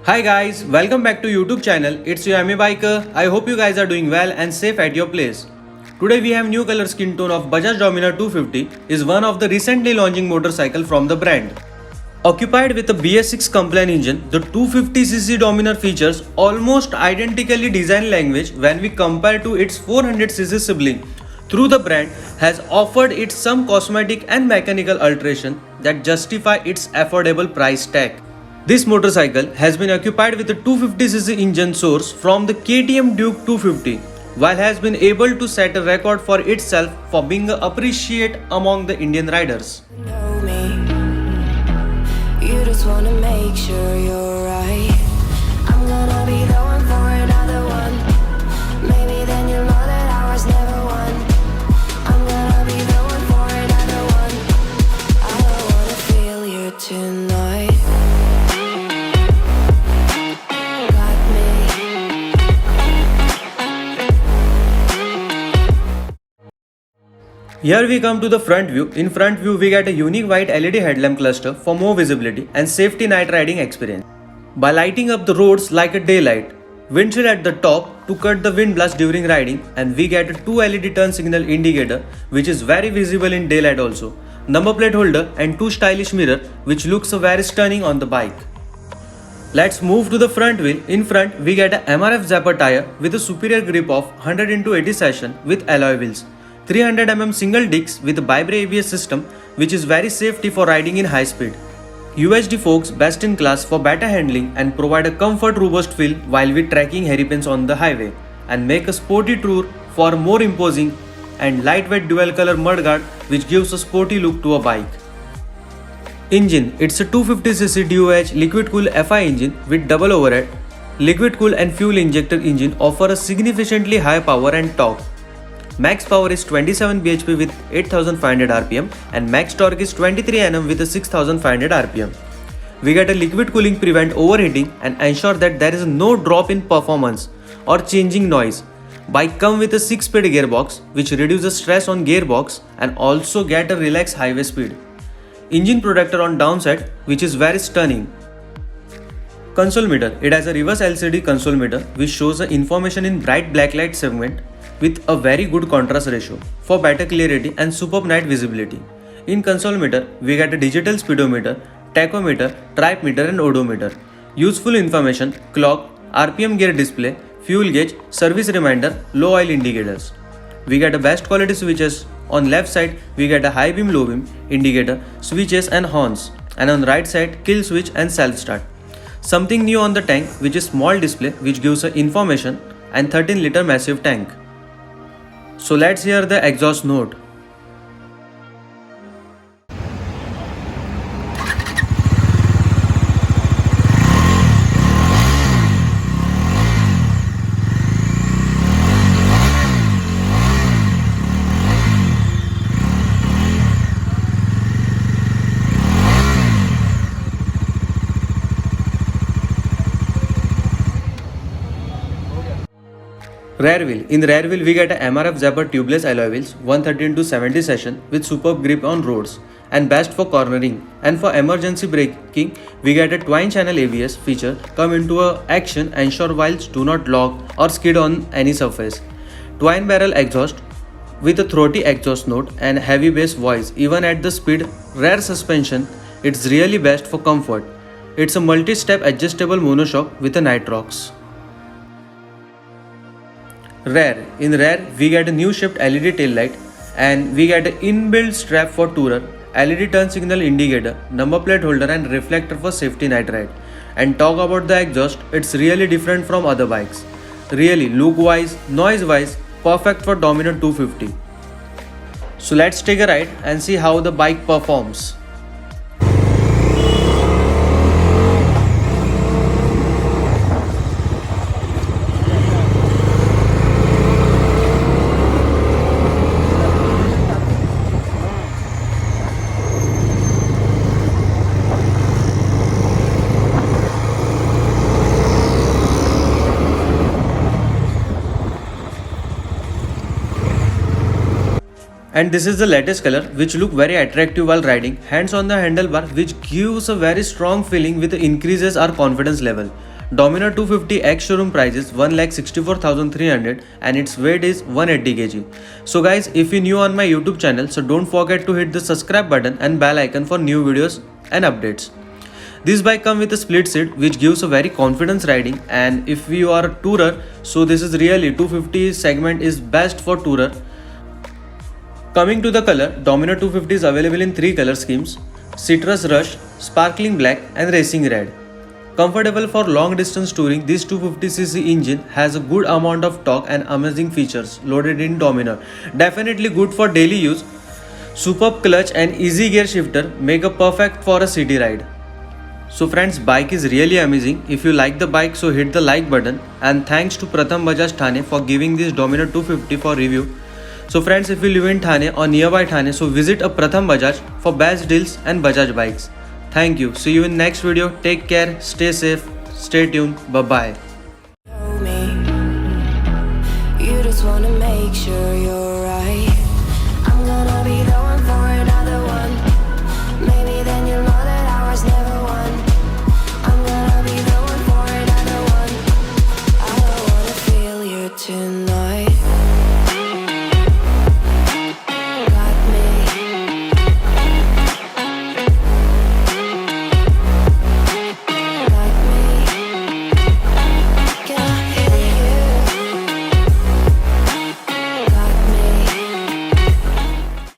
Hi guys, welcome back to YouTube channel. It's your Ami Biker. I hope you guys are doing well and safe at your place. Today we have new color skin tone of Bajaj Dominar 250 is one of the recently launching motorcycle from the brand. Occupied with a BS6 compliant engine, the 250cc Dominar features almost identically designed language when we compare to its 400cc sibling. Through the brand has offered it some cosmetic and mechanical alteration that justify its affordable price tag. This motorcycle has been occupied with a 250cc engine source from the KTM Duke 250, while has been able to set a record for itself for being appreciated among the Indian riders. Know me. You just wanna make sure you're right. I'm gonna be the one for another one. Maybe then you'll know that I was never one. I'm gonna be the one for another one. I don't wanna feel you tonight. Got me. Here we come to the front view. In front view we get a unique white LED headlamp cluster for more visibility and safety night riding experience. By lighting up the roads like a daylight, windshield at the top to cut the wind blast during riding, and we get a 2 LED turn signal indicator which is very visible in daylight also, number plate holder and 2 stylish mirror which looks very stunning on the bike. Let's move to the front wheel. In front we get a MRF Zapper tire with a superior grip of 100x80 session with alloy wheels. 300mm single discs with a Vibra ABS system which is very safety for riding in high speed. UHD forks best in class for better handling and provide a comfort robust feel while we tracking hairpins on the highway, and make a sporty tour for more imposing and lightweight dual color mudguard which gives a sporty look to a bike. Engine, it's a 250cc DOH liquid cool FI engine with double overhead. Liquid cool and fuel injector engine offer a significantly high power and torque. Max power is 27 bhp with 8500 rpm and max torque is 23 Nm with a 6500 rpm. We get a liquid cooling prevent overheating and ensure that there is no drop in performance or changing noise. Bike come with a 6-speed gearbox which reduces stress on gearbox and also get a relaxed highway speed. Engine protector on downside which is very stunning. Console meter, it has a reverse LCD console meter which shows the information in bright black light segment with a very good contrast ratio for better clarity and superb night visibility. In console meter, we get a digital speedometer, tachometer, trip meter and odometer. Useful information, clock, RPM gear display, fuel gauge, service reminder, low oil indicators. We get a best quality switches. On left side, we get a high beam, low beam indicator, switches and horns. And on right side, kill switch and self start. Something new on the tank which is small display which gives information and 13-liter massive tank. So let's hear the exhaust note. Rear wheel. In rear wheel we get a MRF Zapper tubeless alloy wheels 113/70 session with superb grip on roads and best for cornering, and for emergency braking we get a twin channel ABS feature come into action, ensure wheels do not lock or skid on any surface. Twin barrel exhaust with a throaty exhaust note and heavy bass voice even at the speed. Rear suspension, it's really best for comfort. It's a multi-step adjustable monoshock with a nitrox. Rear. In rear, we get a new shift LED tail light and we get an inbuilt strap for tourer, LED turn signal indicator, number plate holder and reflector for safety night ride. And talk about the exhaust, it's really different from other bikes. Really, look wise, noise wise, perfect for Dominar 250. So let's take a ride and see how the bike performs. And this is the latest color which look very attractive while riding. Hands on the handlebar which gives a very strong feeling with increases our confidence level. Dominar 250 X showroom price is 1,64,300 and its weight is 180 kg. So guys, if you're new on my YouTube channel, so don't forget to hit the subscribe button and bell icon for new videos and updates. This bike comes with a split seat which gives a very confidence riding, and if you are a tourer, so this is really 250 segment is best for tourer. Coming to the color, Dominar 250 is available in 3 color schemes: Citrus Rush, Sparkling Black and Racing Red. Comfortable for long distance touring, this 250cc engine has a good amount of torque and amazing features loaded in Dominar. Definitely good for daily use. Superb clutch and easy gear shifter make a perfect for a city ride. So friends, bike is really amazing. If you like the bike, so hit the like button, and thanks to Pratham Bajaj Thane for giving this Dominar 250 for review. So friends, if you live in Thane or nearby Thane, so visit a Pratham Bajaj for best deals and Bajaj bikes. Thank you. See you in next video. Take care. Stay safe. Stay tuned. Bye bye. Show me. You just wanna make sure you're